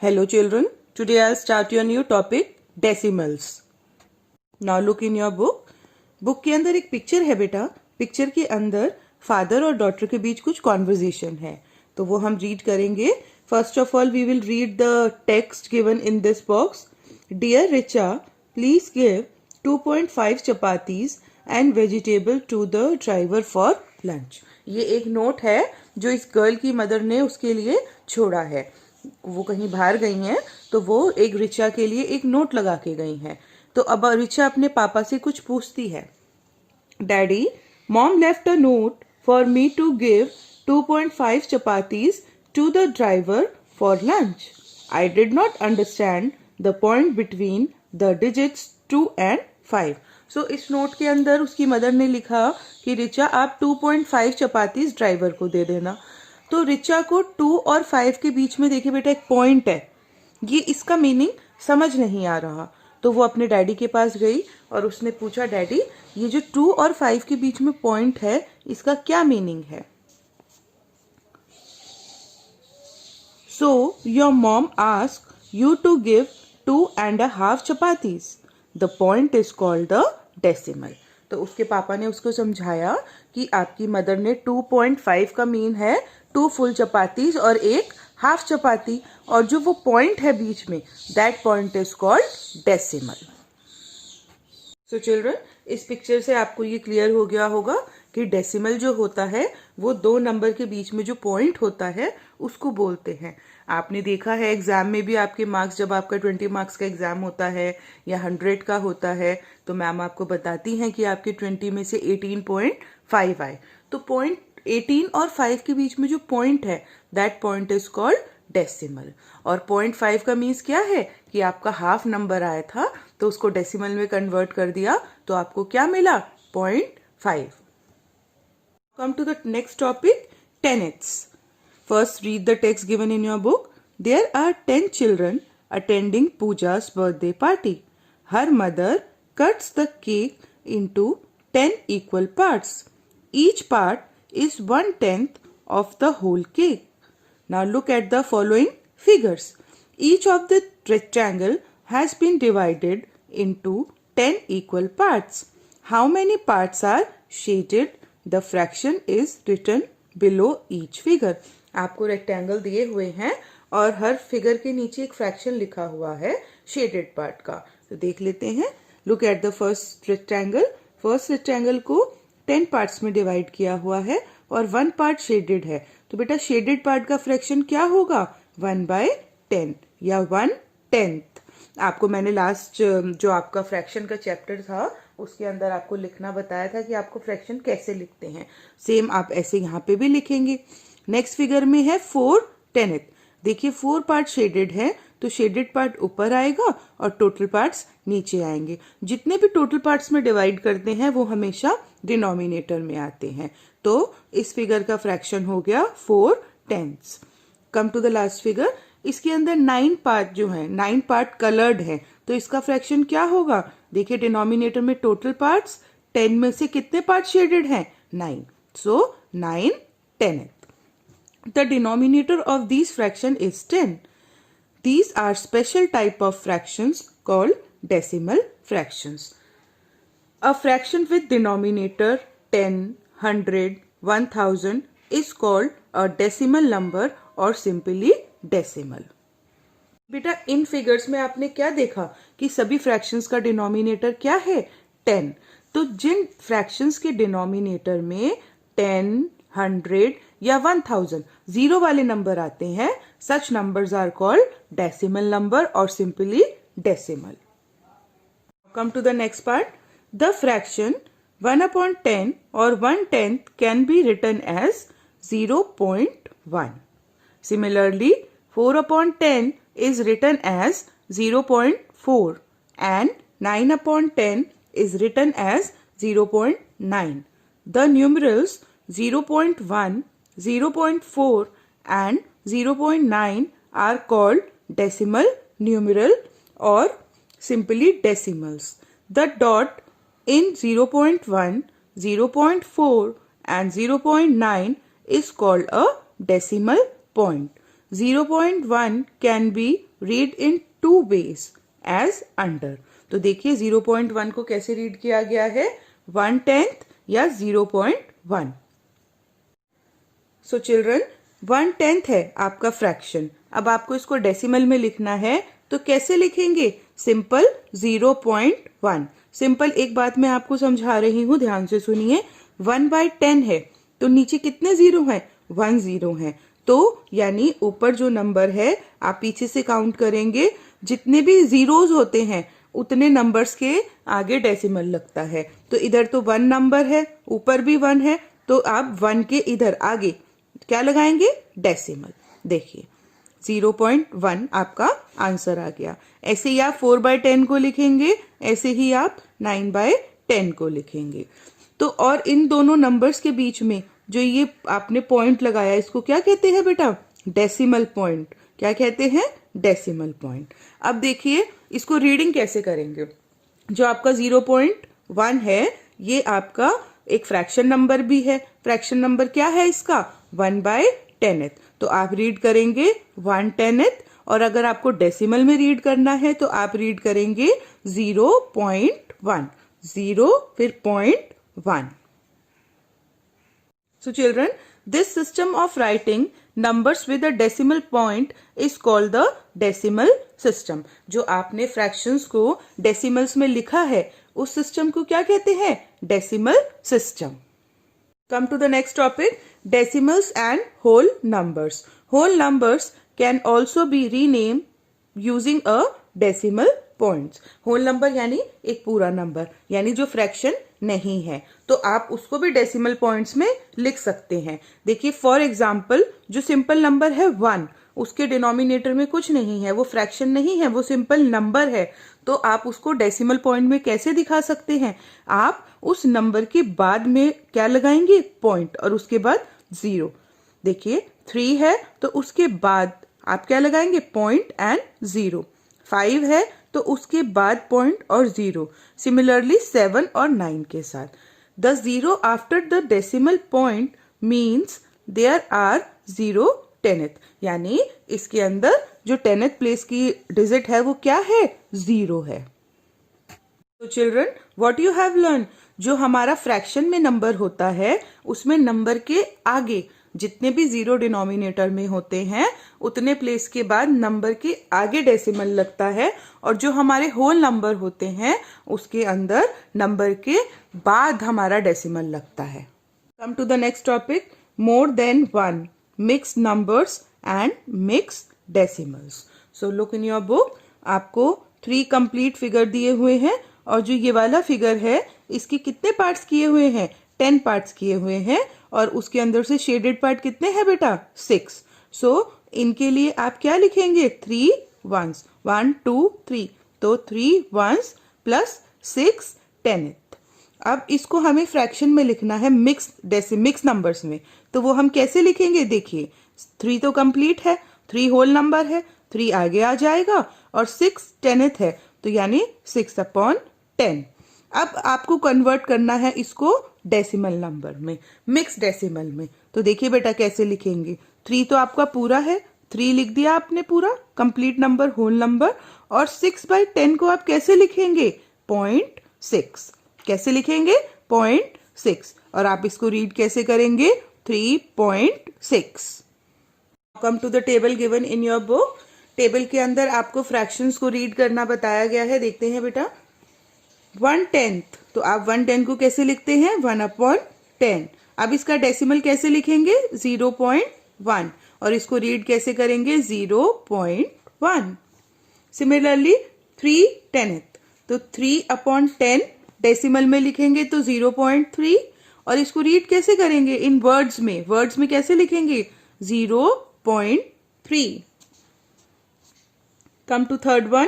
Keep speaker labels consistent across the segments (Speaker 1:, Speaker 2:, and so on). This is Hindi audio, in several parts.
Speaker 1: Hello children, today I'll start your new topic decimals. Now look in your book. Book के अंदर एक पिक्चर है बेटा. पिक्चर के अंदर फादर और डॉटर के बीच कुछ कॉन्वर्जेशन है, तो वो हम रीड करेंगे. First of all we will read the text given in this box. Dear Richa, please give 2.5 chapatis and vegetable to the driver for lunch. ये एक नोट है जो इस गर्ल की मदर ने उसके लिए छोड़ा है. वो कहीं बाहर गई हैं तो वो एक रिचा के लिए एक नोट लगा के गई हैं. तो अब रिचा अपने पापा से कुछ पूछती है. Daddy, mom left a note for me to give 2.5 chapatis to the driver for lunch. I did not understand the point between the digits 2 and 5. So इस नोट के अंदर उसकी मदर ने लिखा कि रिचा आप 2.5 चपातीज ड्राइवर को दे देना. तो रिचा को 2 और 5 के बीच में देखिए बेटा एक पॉइंट है, ये इसका मीनिंग समझ नहीं आ रहा. तो वो अपने डैडी के पास गई और उसने पूछा, डैडी ये जो 2 और 5 के बीच में पॉइंट है इसका क्या मीनिंग है. So your mom ask you to give 2.5 chapatis. The point is called the decimal. तो उसके पापा ने उसको समझाया कि आपकी मदर ने 2.5 का मीन है 2 फुल चपातीज और एक हाफ चपाती, और जो वो पॉइंट है बीच में that point is called decimal. So children, इस पिक्चर से आपको ये क्लियर हो गया होगा कि डेसिमल जो होता है वो 2 नंबर के बीच में जो पॉइंट होता है उसको बोलते हैं. आपने देखा है एग्जाम में भी आपके मार्क्स, जब आपका 20 मार्क्स का एग्जाम होता है या 100 का होता है तो मैम आपको बताती हैं कि आपके 20 में से 18.5 आए. तो पॉइंट 18 और 5 के बीच में जो पॉइंट है that point is called decimal. और 0.5 का मीन्स क्या है कि आपका हाफ नंबर आया था तो उसको डेसिमल में कन्वर्ट कर दिया तो आपको क्या मिला, 0.5. Come to the next topic, tenths. First read the text given in your book. There are 10 children attending Pooja's birthday party. Her mother cuts the cake into 10 equal parts. Each part is 1/10 of the whole cake. Now look at the following figures. Each of the rectangle has been divided into 10 equal parts. How many parts are shaded? The fraction is written below each figure. आपको रेक्टेंगल दिए हुए हैं और हर फिगर के नीचे एक फ्रैक्शन लिखा हुआ है शेडेड पार्ट का. तो देख लेते हैं. Look at the first rectangle. First rectangle को 10 पार्ट्स में डिवाइड किया हुआ है और 1 पार्ट शेडेड है. तो बेटा शेडेड पार्ट का फ्रैक्शन क्या होगा, 1/10 या 1/10. आपको मैंने लास्ट जो आपका फ्रैक्शन का चैप्टर था उसके अंदर आपको लिखना बताया था कि आपको फ्रैक्शन कैसे लिखते हैं. सेम आप ऐसे यहाँ पे भी लिखेंगे. नेक्स्ट फिगर में है 4/10. देखिए 4 पार्ट शेडेड है तो शेडेड पार्ट ऊपर आएगा और टोटल पार्ट्स नीचे आएंगे. जितने भी टोटल पार्ट्स में डिवाइड करते हैं वो हमेशा डिनोमिनेटर में आते हैं. तो इस फिगर का फ्रैक्शन हो गया 4/10. Come to the last figure. इसके अंदर 9 पार्ट जो है, 9 पार्ट कलर्ड है, तो इसका फ्रैक्शन क्या होगा. देखिए डिनोमिनेटर में टोटल पार्ट्स, 10 में से कितने पार्ट शेडेड हैं, 9. सो 9/10. The denominator of these fraction is 10. These are special type of fractions called decimal fractions. A fraction with denominator 10, 100, 1000 is called a decimal number or simply decimal. बेटा इन फिगर्स में आपने क्या देखा कि सभी फ्रैक्शंस का डिनोमिनेटर क्या है, 10. तो जिन फ्रैक्शंस के डिनोमिनेटर में 10, 100 या 1000 जीरो वाले नंबर आते हैं, such numbers are called decimal number और simply decimal. Come to the next part. The fraction 1/10 और 1/10 can be written as 0.1. Similarly, 4/10 is written as 0.4 and 9/10 is written as 0.9. The numerals 0.1, 0.4 and 0.9 are called decimal numeral or simply decimals. The dot in 0.1, 0.4 and 0.9 is called a decimal point. 0.1 can be read in 2 ways as under. तो देखिए 0.1 को कैसे रीड किया गया है, 1/10 या 0.1। सो चिल्ड्रन 1/10 है आपका फ्रैक्शन। अब आपको इसको डेसिमल में लिखना है तो कैसे लिखेंगे, सिंपल 0.1। सिंपल एक बात मैं आपको समझा रही हूं, ध्यान से सुनिए। 1/10 है तो नीचे कितने जीरो हैं, 1 जीरो है। तो यानी ऊपर जो नंबर है आप पीछे से काउंट करेंगे, जितने भी जीरोस होते हैं उतने नंबर्स के आगे डेसिमल लगता है। तो इधर तो 1 नंबर है, ऊपर भी 1 है, तो आप 1 के इधर आगे क्या लगाएंगे, डेसिमल। देखिए 0.1 आपका आंसर आ गया। ऐसे ही आप 4/10 को लिखेंगे, ऐसे ही आप 9/10 को लिखेंगे। तो और इन दोनों नंबर्स के बीच में जो ये आपने पॉइंट लगाया, इसको क्या कहते हैं बेटा, डेसिमल पॉइंट। क्या कहते हैं, डेसिमल पॉइंट। अब देखिए इसको रीडिंग कैसे करेंगे। जो आपका 0.1 है ये आपका एक फ्रैक्शन नंबर भी है। फ्रैक्शन नंबर क्या है इसका, 1/10। तो आप रीड करेंगे 1/10, और अगर आपको डेसिमल में रीड करना है तो आप रीड करेंगे 0.1, 0 फिर 0.1। So children, this system of writing numbers with a decimal point is called the decimal system. जो आपने fractions को decimals में लिखा है उस system को क्या कहते हैं, decimal system. Come to the next topic, decimals and whole numbers. Whole numbers can also be renamed using a decimal points. whole number यानी एक पूरा नंबर, यानी जो फ्रैक्शन नहीं है, तो आप उसको भी डेसिमल पॉइंट्स में लिख सकते हैं। देखिए फॉर एग्जांपल जो सिंपल नंबर है 1, उसके डिनोमिनेटर में कुछ नहीं है, वो फ्रैक्शन नहीं है, वो सिंपल नंबर है। तो आप उसको डेसिमल पॉइंट में कैसे दिखा सकते हैं, आप उस नंबर के बाद में क्या लगाएंगे, पॉइंट, और उसके बाद 0। देखिए 3 है तो उसके बाद आप क्या लगाएंगे, पॉइंट एंड 0। 5 है तो उसके बाद पॉइंट और 0। सिमिलरली 7 और 9 के साथ। The 0 after the decimal point means there are 0 10th, यानी इसके अंदर जो 10th प्लेस की डिजिट है वो क्या है, 0 है। तो children what you have learn, जो हमारा फ्रैक्शन में नंबर होता है उसमें नंबर के आगे जितने भी 0 डिनोमिनेटर में होते हैं उतने प्लेस के बाद नंबर के आगे डेसिमल लगता है, और जो हमारे होल नंबर होते हैं उसके अंदर नंबर के बाद हमारा डेसिमल लगता है। Come to the next topic, more than 1, mix numbers and mix decimals. So look in your book, आपको 3 कंप्लीट फिगर दिए हुए हैं, और जो ये वाला फिगर है इसके कितने पार्ट्स किए हुए हैं, 10 पार्ट्स किए हुए हैं, और उसके अंदर से शेडेड पार्ट कितने हैं बेटा, 6। सो इनके लिए आप क्या लिखेंगे, 3 ones, 1 2 3, तो 3 ones प्लस 6 10th। अब इसको हमें फ्रैक्शन में लिखना है, मिक्स नंबर्स में, तो वो हम कैसे लिखेंगे, देखिए 3 तो कंप्लीट है, 3 होल नंबर है, 3 आगे आ जाएगा, और 6 10th है, तो यानी 6/10। अब आपको कन्वर्ट करना है इसको डेसिमल नंबर में, मिक्स डेसिमल में। तो देखिए बेटा कैसे लिखेंगे, 3 तो आपका पूरा है, 3 लिख दिया आपने पूरा कंप्लीट नंबर, होल नंबर, और 6/10 को आप कैसे लिखेंगे, 0.6। कैसे लिखेंगे, 0.6, और आप इसको रीड कैसे करेंगे, 3.6। Come to the table given in your book. Table के अंदर आपको फ्रैक्शंस को रीड करना बताया गया है, देखते हैं बेटा। 1/10, तो आप 1/10 को कैसे लिखते हैं, 1/10। अब इसका डेसिमल कैसे लिखेंगे, 0.1, और इसको रीड कैसे करेंगे, 0.1। सिमिलरली 3 10th, तो 3/10 डेसिमल में लिखेंगे तो 0.3, और इसको रीड कैसे करेंगे, इन वर्ड्स में कैसे लिखेंगे, 0.3। Come to third one,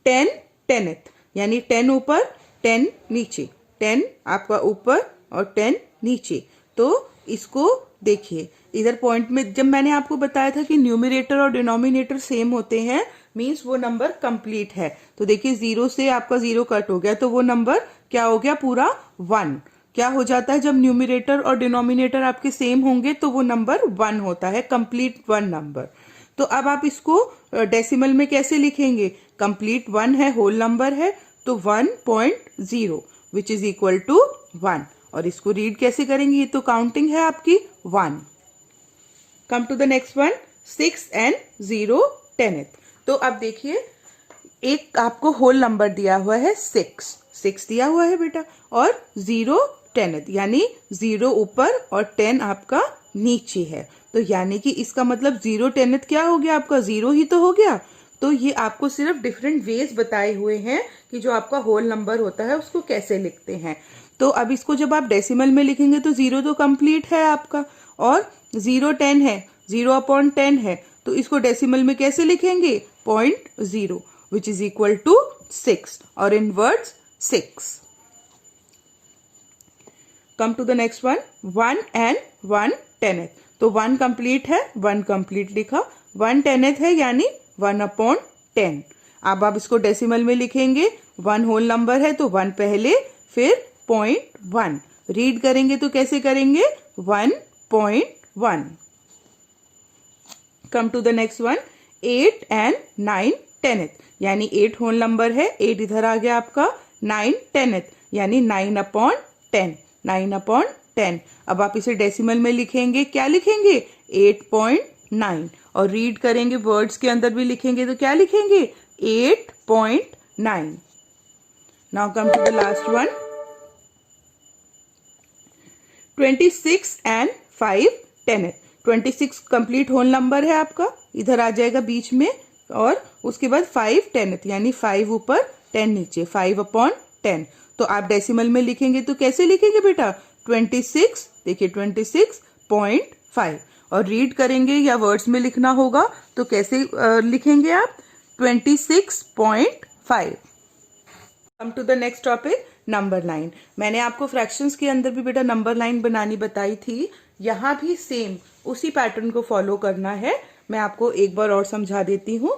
Speaker 1: 10 10th, यानी 10 ऊपर 10 नीचे, 10 आपका ऊपर और 10 नीचे। तो इसको देखिए इधर पॉइंट में, जब मैंने आपको बताया था कि न्यूमरेटर और डिनोमिनेटर सेम होते हैं, मींस वो नंबर कंप्लीट है। तो देखिए 0 से आपका 0 कट हो गया, तो वो नंबर क्या हो गया, पूरा 1। क्या हो जाता है, जब न्यूमरेटर और डिनोमिनेटर आपके सेम होंगे तो वो नंबर 1 होता है, कंप्लीट 1 नंबर। तो अब आप इसको डेसिमल में कैसे लिखेंगे? कंप्लीट 1 है, होल नंबर है, तो 1.0 विच इज इक्वल टू 1। और इसको रीड कैसे करेंगे? ये तो काउंटिंग है आपकी 1। Come to the next one, 6 and 0 10th। तो अब देखिए, एक आपको होल नंबर दिया हुआ है 6 दिया हुआ है बेटा, और 0 10th यानी 0 ऊपर और 10 आपका नीचे है। तो यानी कि इसका मतलब 0 10th क्या हो गया आपका? 0 ही तो हो गया। तो ये आपको सिर्फ डिफरेंट वेज बताए हुए हैं कि जो आपका होल नंबर होता है उसको कैसे लिखते हैं। तो अब इसको जब आप डेसिमल में लिखेंगे तो 0 तो कंप्लीट है आपका, और 0 10 है, 0/10 है, तो इसको डेसिमल में कैसे लिखेंगे? 0.0 विच इज इक्वल टू 6, और in words 6। Come to the next one, 1 and 1 10th। तो 1 कंप्लीट है, 1 कंप्लीट लिखा, 1 10th है यानी 1/10। अब आप इसको डेसिमल में लिखेंगे, 1 होल नंबर है तो 1 पहले, फिर 0.1। रीड करेंगे तो कैसे करेंगे? 1.1। Come to the next one, 8 and 9 10th यानी 8 होल नंबर है, 8 इधर आ गया आपका, 9 10th यानी 9/10, 9/10। अब आप इसे डेसिमल में लिखेंगे, क्या लिखेंगे? 8.9। और रीड करेंगे, वर्ड्स के अंदर भी लिखेंगे तो क्या लिखेंगे? 8.9। Now come to the last one, 26 and 5 10th। 26 complete whole number है आपका, इधर आ जाएगा बीच में, और उसके बाद 5 10th यानी 5 ऊपर 10 नीचे, 5/10। तो आप डेसिमल में लिखेंगे तो कैसे लिखेंगे बेटा? 26, देखिए 26.5। और रीड करेंगे या वर्ड्स में लिखना होगा तो कैसे लिखेंगे आप? 26.5। Come to the next topic, number line. मैंने आपको फ्रैक्शंस के अंदर भी बेटा नंबर लाइन बनानी बताई थी, यहाँ भी सेम उसी पैटर्न को फॉलो करना है। मैं आपको एक बार और समझा देती हूँ।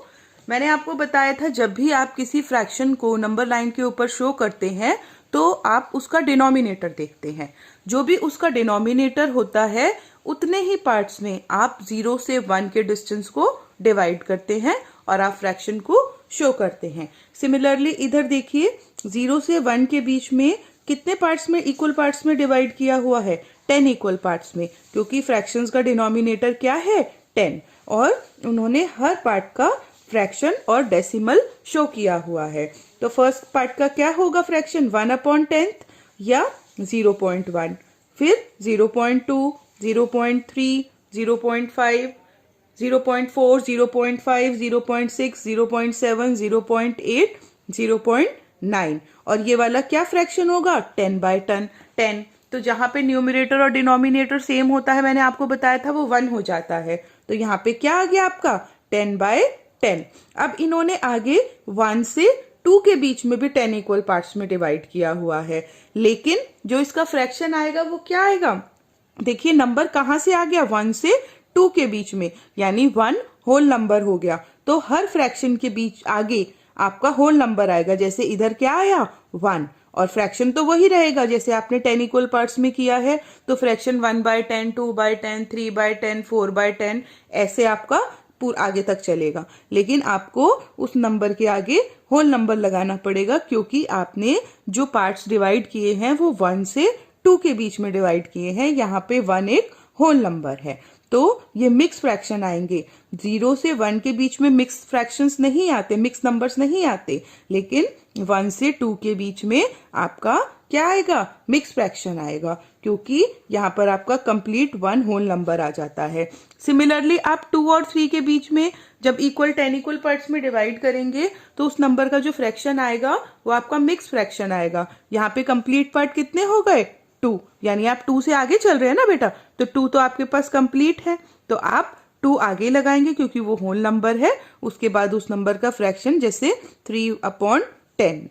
Speaker 1: मैंने आपको बताया था जब भी आप किसी फ्रैक्शन को नंबर लाइन के ऊपर शो करते हैं तो आप उसका डिनोमिनेटर देखते हैं। जो भी उसका डिनोमिनेटर होता है उतने ही पार्ट्स में आप 0 से 1 के डिस्टेंस को डिवाइड करते हैं और आप फ्रैक्शन को शो करते हैं। सिमिलरली इधर देखिए, 0 से 1 के बीच में कितने पार्ट्स में, इक्वल पार्ट्स में डिवाइड किया हुआ है? 10 इक्वल पार्ट्स में, क्योंकि फ्रैक्शंस का डिनोमिनेटर क्या है? 10। और उन्होंने हर पार्ट का फ्रैक्शन और डेसिमल शो किया हुआ है। तो फर्स्ट पार्ट का क्या होगा फ्रैक्शन? 1/10 या 0.1, फिर 0.2, 0.3, 0.5, 0.4, 0.5, 0.6, 0.7, 0.8, 0.9। और ये वाला क्या फ्रैक्शन होगा? 10/10। तो जहां पे न्यूमरेटर और डिनोमिनेटर सेम होता है, मैंने आपको बताया था, वो 1 हो जाता है। तो यहाँ पे क्या आ गया आपका? 10/10। अब इन्होंने आगे 1 से 2 के बीच में भी 10 इक्वल पार्ट्स में डिवाइड किया हुआ है, लेकिन जो इसका फ्रैक्शन आएगा वो क्या आएगा? देखिए नंबर कहां से आ गया? 1 से 2 के बीच में, यानी 1 होल नंबर हो गया। तो हर फ्रैक्शन के बीच आगे आपका होल नंबर आएगा। जैसे इधर क्या आया? 1, और फ्रैक्शन तो वही रहेगा जैसे आपने 10 इक्वल पार्ट्स में किया है। तो फ्रैक्शन 1/10, 2/10, 3/10, 4/10 ऐसे आपका आगे तक चलेगा। लेकिन आपको उस नंबर के आगे होल नंबर लगाना पड़ेगा, क्योंकि आपने जो पार्ट्स डिवाइड किए हैं वो 1 से 2 के बीच में डिवाइड किए हैं। यहाँ पे 1 एक होल नंबर है, तो ये मिक्स फ्रैक्शन आएंगे। 0 से 1 के बीच में मिक्स फ्रैक्शंस नहीं आते, मिक्स नंबर्स नहीं आते, लेकिन 1 से 2 के बीच में आपका क्या आएगा? मिक्स फ्रैक्शन आएगा, क्योंकि यहाँ पर आपका कंप्लीट 1 होल नंबर आ जाता है। सिमिलरली आप 2 और 3 के बीच में जब 10 इक्वल पार्ट्स में डिवाइड करेंगे तो उस नंबर का जो फ्रैक्शन आएगा वो आपका मिक्स फ्रैक्शन आएगा। यहाँ पे कंप्लीट पार्ट कितने हो गए? 2, यानी आप 2 से आगे चल रहे हैं ना बेटा, तो 2 तो आपके पास कंप्लीट है, तो आप 2 आगे लगाएंगे क्योंकि वो होल नंबर है। उसके बाद उस नंबर का फ्रैक्शन, जैसे 3/10।